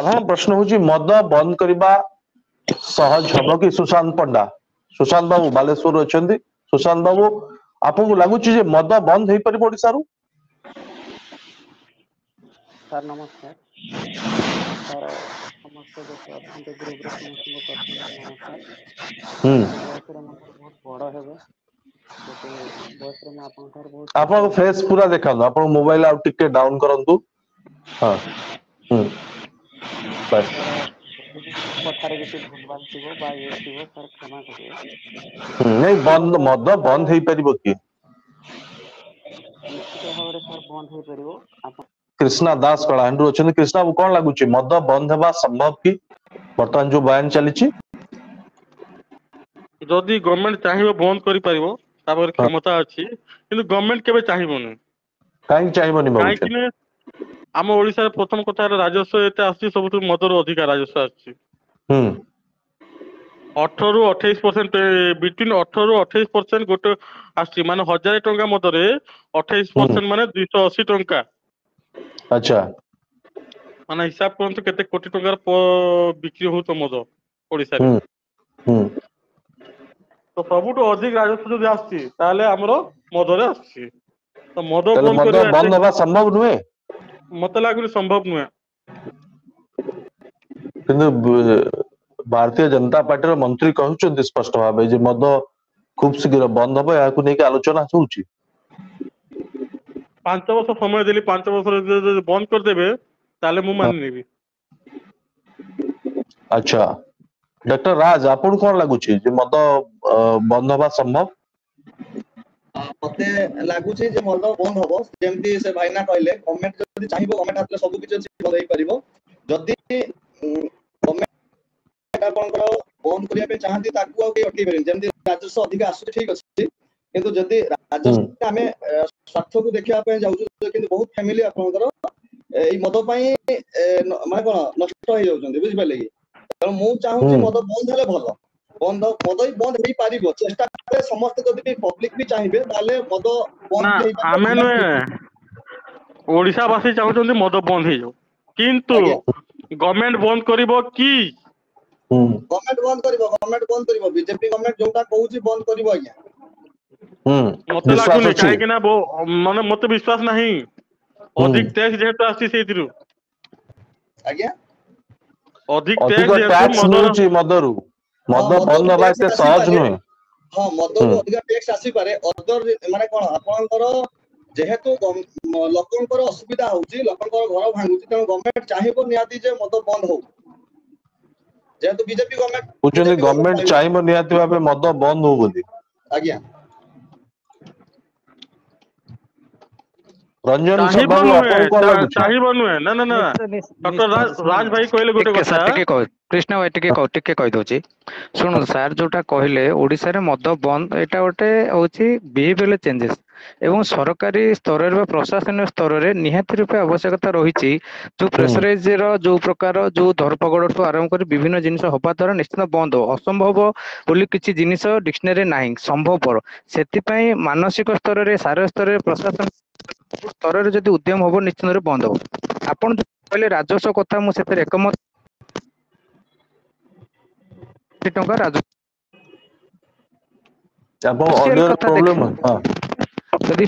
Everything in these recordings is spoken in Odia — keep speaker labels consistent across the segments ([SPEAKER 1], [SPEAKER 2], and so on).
[SPEAKER 1] ଆପଣ ପ୍ରଶ୍ନ ହଉଛି ମଦ ବନ୍ଦ କରିବା ସହଜ ହବ କି? ସୁଶାନ୍ତ ପଣ୍ଡା, ସୁଶାନ୍ତ ବାବୁ ବାଲେଶ୍ୱର ଅଛନ୍ତି। ସୁଶାନ୍ତ ବାବୁ, ଆପଣଙ୍କୁ ଲାଗୁଛି ଯେ ମଦ ବନ୍ଦ ହେଇପାରିବ ଓଡିଶାରୁ?
[SPEAKER 2] ସାର୍ ନମସ୍କାର ସାର୍, ସମସ୍ତ ଯେତେ ଅଛନ୍ତି ଗ୍ରୁପରେ ସମସ୍ତଙ୍କୁ ପ୍ରଥମେ ନମସ୍କାର।
[SPEAKER 1] ହୁଁ
[SPEAKER 2] ଯେହେତୁ ବୟସରେ ମୋ ଠାରୁ ବହୁତ ବଡ଼ ହେବେ, ଯେହେତୁ ବୟସରେ ମୁଁ ଆପଣଙ୍କ ଠାରୁ ବହୁତ ଛୋଟ
[SPEAKER 1] ଆପଣଙ୍କ
[SPEAKER 2] ହେବି।
[SPEAKER 1] ଫେସ୍ ପୁରା ଦେଖାନ୍ତୁ, ଆପଣଙ୍କ ମୋବାଇଲ ଆଉ ଟିକେ ଡାଉନ କରନ୍ତୁ। ହଁ, ହୁଁ, ବାସ୍।
[SPEAKER 2] ସାର୍ ଯଦି ବି ମୋ କଥାରେ କିଛି ଭୁଲ ଭାଲ ଥିବ ବା ଇଏ ଥିବ ସାର୍ କ୍ଷମା କରିବେ।
[SPEAKER 1] ନାଇଁ,
[SPEAKER 2] ମଦ
[SPEAKER 1] ମଦ
[SPEAKER 2] ସାର୍
[SPEAKER 1] ବନ୍ଦ ହେଇପାରିବ କି?
[SPEAKER 2] ନିଶ୍ଚିତ ଭାବରେ ସାର୍ ବନ୍ଦ ହେଇପାରିବ। ଆପଣ
[SPEAKER 1] କ୍ରିଷ୍ଣା ଦାସ କଳାହାଣ୍ଡିରୁ ଅଛନ୍ତି। କ୍ରିଷ୍ଣା ବାବୁ, କଣ ଲାଗୁଛି ମଦ ବନ୍ଦ ହେବା ସମ୍ଭବ କି ବର୍ତ୍ତମାନ ଯୋଉ ବୟାନ ଚାଲିଛି?
[SPEAKER 3] ଯଦି ଗଭର୍ଣମେଣ୍ଟ ଚାହିଁବ ବନ୍ଦ କରିପାରିବ, ତା ପାଖରେ
[SPEAKER 1] ହଁ,
[SPEAKER 3] କ୍ଷମତା ଅଛି, କିନ୍ତୁ ଗଭର୍ଣମେଣ୍ଟ କେବେ ଚାହିଁବନି।
[SPEAKER 1] କାହିଁକି ଚାହିଁବନି
[SPEAKER 3] କାହିଁକି
[SPEAKER 1] ଭାବୁଛନ୍ତି?
[SPEAKER 3] ନା ଆମ ଓଡିଶାରେ ପ୍ରଥମ କଥା ହେଲା ରାଜସ୍ୱ ଏତେ ଆସୁଛି, ସବୁଠୁ ମଦରୁ ଅଧିକା ରାଜସ୍ୱ ଆସୁଛି।
[SPEAKER 1] ହୁଁ
[SPEAKER 3] 18% ବିଟୁଇନ୍ 18-28% ଗୋଟେ ଆସୁଛି, ମାନେ 1000 ଟଙ୍କା ମଦରେ
[SPEAKER 1] ହୁଁ
[SPEAKER 3] 28% ମାନେ 280 ଟଙ୍କା।
[SPEAKER 1] ଆଚ୍ଛା।
[SPEAKER 3] ମାନେ ହିସାବ କରନ୍ତୁ କେତେ କୋଟି ଟଙ୍କାର ବିକ୍ରି ହଉଥିବ ମଦ
[SPEAKER 1] ହୁଁ
[SPEAKER 3] ଓଡିଶାରେ।
[SPEAKER 1] ହୁଁ
[SPEAKER 3] ତ ସବୁଠୁ ଅଧିକ ରାଜସ୍ୱ ଯଦି ଆସୁଛି, ତାହେଲେ ଆମର ମଦରେ ଆସୁଛି। ତ ମଦ
[SPEAKER 1] ତାହେଲେ
[SPEAKER 3] ବନ୍ଦ କରିବା ଏତେ,
[SPEAKER 1] ହେବା ସମ୍ଭବ ନୁହେଁ।
[SPEAKER 3] ମତେ ଲାଗୁନି ସମ୍ଭବ ନୁହେଁ।
[SPEAKER 1] କିନ୍ତୁ ଭାରତୀୟ ଜନତା ପାର୍ଟିର ମନ୍ତ୍ରୀ କହିଛନ୍ତି ସ୍ପଷ୍ଟ ଭାବେ ଯେ ମଦ ଖୁବ ଶୀଘ୍ର ବନ୍ଦ ହବ, ଏହାକୁ ନେଇକି ଆଲୋଚନା ହଉଛି।
[SPEAKER 3] 5 ବର୍ଷ ସମୟ ଦେଲି, 5 ବର୍ଷରେ ଯଦି ବନ୍ଦ କରିଦେବେ, ତାହେଲେ ମୁଁ
[SPEAKER 1] ହଁ,
[SPEAKER 3] ମାନି ନେବି।
[SPEAKER 1] ଆଚ୍ଛା। ଡକ୍ଟର ରାଜ, ଆପଣଙ୍କୁ କଣ ଲାଗୁଛି ଯେ ମଦ ବନ୍ଦ ହବା ସମ୍ଭବ?
[SPEAKER 4] ମତେ ଲାଗୁଛି ଯେ ମଦ ବନ୍ଦ ହବ, ଯେମିତି ସେ ଭାଇନା କହିଲେ, ଗଭର୍ଣ୍ଣମେଣ୍ଟ ଯଦି ଚାହିଁବ ଗଭର୍ଣ୍ଣମେଣ୍ଟ ହାତରେ ସବୁ କିଛି ଅଛି, ବନ୍ଦ ହେଇପାରିବ। ଯଦି ଗଭର୍ଣ୍ଣମେଣ୍ଟ ଆପଣଙ୍କର ବନ୍ଦ କରିବା ପାଇଁ ଚାହାନ୍ତି, ତାକୁ ଆଉ କେହି ଅଟକେଇ ପାରିବେନି। ଯେମିତି ରାଜସ୍ୱ ଅଧିକ ଆସୁଛି ଠିକ ଅଛି, କିନ୍ତୁ ଯଦି
[SPEAKER 1] ହୁଁ
[SPEAKER 4] ରାଜସ୍ୱ ଆମେ ସ୍ୱାର୍ଥକୁ ଦେଖିବା ପାଇଁ ଯାଉଛୁ, କିନ୍ତୁ ବହୁତ ଫ୍ୟାମିଲି ଆପଣଙ୍କର ଏଇ ମଦ ପାଇଁ ମାନେ କଣ ନଷ୍ଟ ହେଇଯାଉଛନ୍ତି, ବୁଝିପାରିଲେ କି? ତେଣୁ ମୁଁ
[SPEAKER 1] ହୁଁ
[SPEAKER 4] ଚାହୁଁଛି ମଦ ବନ୍ଦ ହେଲେ ଭଲ। ମଦ ବି ବନ୍ଦ ହେଇପାରିବ, ଚେଷ୍ଟା କଲେ ସମସ୍ତେ ଯଦି ବି ପବ୍ଲିକ ବି ଚାହିଁବେ, ତାହେଲେ ମଦ
[SPEAKER 3] ନା,
[SPEAKER 4] ବନ୍ଦ ବି ହେଇପାରିବ।
[SPEAKER 3] ଆମେ ନୁହେଁ, ଓଡିଶା ବାସୀ ଚାହୁଁଛନ୍ତି ମଦ ବନ୍ଦ ହେଇଯାଉ, କିନ୍ତୁ
[SPEAKER 4] ଆଜ୍ଞା,
[SPEAKER 3] ଗଭର୍ଣମେଣ୍ଟ ବନ୍ଦ କରିବ କି?
[SPEAKER 1] ହୁଁ
[SPEAKER 4] ଗଭର୍ଣ୍ଣମେଣ୍ଟ ବନ୍ଦ କରିବ, ଗଭର୍ଣ୍ଣମେଣ୍ଟ ବନ୍ଦ କରିବ। ବିଜେପି ଗଭର୍ଣ୍ଣମେଣ୍ଟ ଯୋଉଟା କହୁଛି ବନ୍ଦ କରିବ ଆଜ୍ଞା।
[SPEAKER 1] ହୁଁ
[SPEAKER 3] ମତେ
[SPEAKER 1] ବିଶ୍ୱାସ
[SPEAKER 3] ଲାଗୁନି,
[SPEAKER 1] ଅଛି।
[SPEAKER 3] କାହିଁକି ନା ମାନେ ମତେ ବିଶ୍ଵାସ ନାହିଁ।
[SPEAKER 1] ହୁଁ
[SPEAKER 3] ଅଧିକ ଟ୍ୟାକ୍ସ ଯେହେତୁ ଆସୁଛି ସେଇଥିରୁ।
[SPEAKER 4] ଆଜ୍ଞା।
[SPEAKER 3] ଟ୍ୟାକ୍ସ
[SPEAKER 1] ଅଧିକ
[SPEAKER 3] ଯେହେତୁ
[SPEAKER 1] ଟ୍ୟାକ୍ସ
[SPEAKER 3] ମଦର
[SPEAKER 1] ମିଳୁଛି ମଦରୁ,
[SPEAKER 4] ହଁ
[SPEAKER 1] ମଦ
[SPEAKER 4] ମଦରୁ
[SPEAKER 1] ବନ୍ଦ ହବା
[SPEAKER 4] ଟ୍ୟାକ୍ସ
[SPEAKER 1] ଏତେ ସହଜ
[SPEAKER 4] ଆସିପାରେ।
[SPEAKER 1] ନୁହେଁ।
[SPEAKER 4] ହଁ,
[SPEAKER 1] ହୁଁ
[SPEAKER 4] ମଦରୁ ଅଧିକା ଟ୍ୟାକ୍ସ ଆସିପାରେ। ଅଦର ମାନେ କଣ, ଆପଣଙ୍କର ଯେହେତୁ ଲୋକଙ୍କର ଅସୁବିଧା ହଉଛି, ଲୋକଙ୍କର ଘର ଭାଙ୍ଗୁଛି, ତେଣୁ ଗଭର୍ଣ୍ଣମେଣ୍ଟ ଚାହିଁବ ନିହାତି ଯେ ମଦ ବନ୍ଦ ହଉ। ଯେହେତୁ
[SPEAKER 1] କହୁଛନ୍ତି
[SPEAKER 4] ବିଜେପି ଗଭର୍ଣ୍ଣମେଣ୍ଟ
[SPEAKER 1] ଗଭର୍ଣମେଣ୍ଟ
[SPEAKER 4] ରହିବ।
[SPEAKER 1] ଚାହିଁବ ନିହାତି ଭାବେ ମଦ ବନ୍ଦ ହଉ ବୋଲି।
[SPEAKER 4] ଆଜ୍ଞା।
[SPEAKER 1] ରଞ୍ଜନ
[SPEAKER 3] ଚାହିଁବ
[SPEAKER 1] ବାବୁ,
[SPEAKER 3] ନୁହେଁ,
[SPEAKER 1] ଆପଣଙ୍କୁ କଣ ଲାଗୁଛି?
[SPEAKER 3] ଚାହିଁବ ନୁହେଁ, ନା ନା ନା, ଡକ୍ଟର ରାଜ ଭାଇ କହିଲେ ଗୋଟେ
[SPEAKER 5] ଟିକେ
[SPEAKER 3] କଥା।
[SPEAKER 5] ସାର୍ ଟିକେ କୃଷ୍ଣ ଭାଇ ଟିକେ କହିଦଉଛି। ଶୁଣନ୍ତୁ ସାର୍, ଯୋଉଟା କହିଲେ ଓଡିଶାରେ ମଦ ବନ୍ଦ, ଏଇଟା ଗୋଟେ ହଉଛି ବିହେଭିୟରାଲ ଚେଞ୍ଜେସ୍, ଏବଂ ସରକାରୀ ସ୍ତରରେ ବା ପ୍ରଶାସନିକ ସ୍ତରରେ ନିହାତି ରୂପେ ଆବଶ୍ୟକତା ରହିଛି। ଯୋଉ
[SPEAKER 1] ହୁଁ
[SPEAKER 5] ପ୍ରେସରାଇଜ ର ଯୋଉ ପ୍ରକାର ଯୋଉ ଧରପଗଡଠୁ ଆରମ୍ଭ କରି ବିଭିନ୍ନ ଜିନିଷ ହବା ଦ୍ଵାରା ନିଶ୍ଚିତ ବନ୍ଦ ହବ। ଅସମ୍ଭବ ବୋଲି କିଛି ଜିନିଷ ଡିକ୍ସନାରୀ ନାହିଁ, ସମ୍ଭବପର। ସେଥିପାଇଁ ମାନସିକ ସ୍ତରରେ, ଶାରୀରିକ ସ୍ତରରେ, ପ୍ରଶାସନ ସ୍ତରରେ ଯଦି ଉଦ୍ୟମ ହବ, ନିଶ୍ଚିତ ଭାବରେ ବନ୍ଦ ହବ। ଆପଣ ଯୋଉ କହିଲେ ରାଜସ୍ୱ କଥା, ମୁଁ ସେଥିରେ ଏକମତ। ଟଙ୍କା ରାଜସ୍ୱ
[SPEAKER 1] ଆପଣଙ୍କ
[SPEAKER 5] ସୋସିଆଲ
[SPEAKER 1] ଅଡିଓର
[SPEAKER 5] କଥା
[SPEAKER 1] ପ୍ରୋବ୍ଲେମ,
[SPEAKER 5] ଦେଖିବେ,
[SPEAKER 1] ହଁ।
[SPEAKER 5] ଯଦି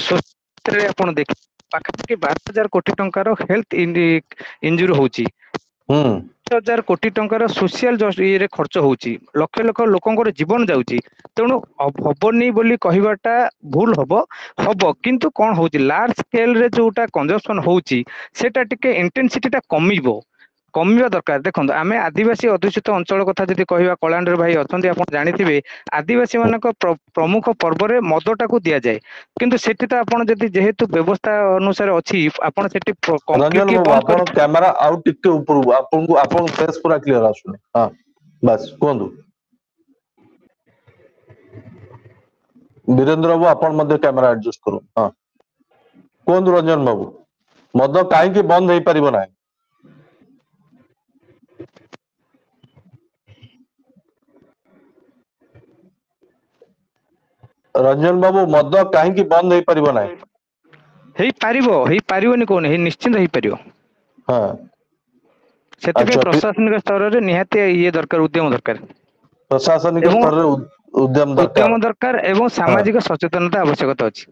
[SPEAKER 5] ଆପଣ ଦେଖିବେ, ପାଖାପାଖି 12,000 କୋଟି ଟଙ୍କାର ହେଲ୍ଥ ଇଞ୍ଜୁରି ହଉଛି।
[SPEAKER 1] ହୁଁ
[SPEAKER 5] 10,000 କୋଟି ଟଙ୍କାର ସୋସିଆଲ ଇଏରେ ଖର୍ଚ୍ଚ ହଉଛି, ଲକ୍ଷ ଲକ୍ଷ ଲୋକଙ୍କର ଜୀବନ ଯାଉଛି। ତେଣୁ ହବନି ବୋଲି କହିବାଟା ଭୁଲ ହବ, କିନ୍ତୁ କଣ ହଉଛି, ଲାର୍ଜ ସ୍କେଲ ରେ ଯୋଉଟା କଂଜପସନ ହଉଛି, ସେଟା ଟିକେ ଇଣ୍ଟେନସିଟି ଟା କମିବା ଦରକାର। ଦେଖନ୍ତୁ, ଆମେ ଆଦିବାସୀ ଅଧ୍ୟୁଷିତ ଅଞ୍ଚଳ କଥା ଯଦି କହିବା, କଳାହାଣ୍ଡିର ଭାଇ ଅଛନ୍ତି, ଆପଣ ଜାଣିଥିବେ, ଆଦିବାସୀ ମାନଙ୍କ ପ୍ରମୁଖ ପର୍ବରେ ମଦଟାକୁ ଦିଆଯାଏ। କିନ୍ତୁ ସେଠି ତ ଆପଣ ଯଦି ଯେହେତୁ ବ୍ୟବସ୍ଥା ଅନୁସାରେ ଅଛି, ଆପଣ ସେଠି
[SPEAKER 1] ରଞ୍ଜନ
[SPEAKER 5] କମ୍ପ୍ଲିଟଲି
[SPEAKER 1] ବାବୁ,
[SPEAKER 5] ବନ୍ଦ କରି
[SPEAKER 1] ଆପଣ କ୍ୟାମେରା ଆଉ ଟିକେ ଉପରକୁ, ଆପଣଙ୍କ ଫେସ୍ ପୁରା କ୍ଲିୟର ଆସୁନି। ହଁ, ବାସ୍ କୁହନ୍ତୁ। ବୀରେନ୍ଦ୍ର ବାବୁ, ଆପଣ ମଧ୍ୟ କ୍ୟାମେରା ଆଡଜଷ୍ଟ କରନ୍ତୁ। ହଁ, କୁହନ୍ତୁ ରଞ୍ଜନ ବାବୁ, ମଦ କାହିଁକି ବନ୍ଦ ହେଇପାରିବ ନାହିଁ? ରଞ୍ଜନ ବାବୁ, ମଦ କାହିଁକି ବନ୍ଦ ହେଇପାରିବ ନାହିଁ?
[SPEAKER 5] ହେଇପାରିବନି କହୁନି, ନିଶ୍ଚିନ୍ତ ହେଇପାରିବ।
[SPEAKER 1] ହଁ,
[SPEAKER 5] ସେଥିପାଇଁ
[SPEAKER 1] ଆଚ୍ଛା,
[SPEAKER 5] ପ୍ରଶାସନିକ ସ୍ତରରେ ନିହାତି ଇଏ ଦରକାର, ଉଦ୍ୟମ ଦରକାର
[SPEAKER 1] ପ୍ରଶାସନିକ
[SPEAKER 5] ଏବଂ
[SPEAKER 1] ସ୍ତରରେ ଉଦ୍ୟମ ଦରକାର।
[SPEAKER 5] ଦରକାର ଏବଂ ସାମାଜିକ ସଚେତନତା ଆବଶ୍ୟକତା ଅଛି।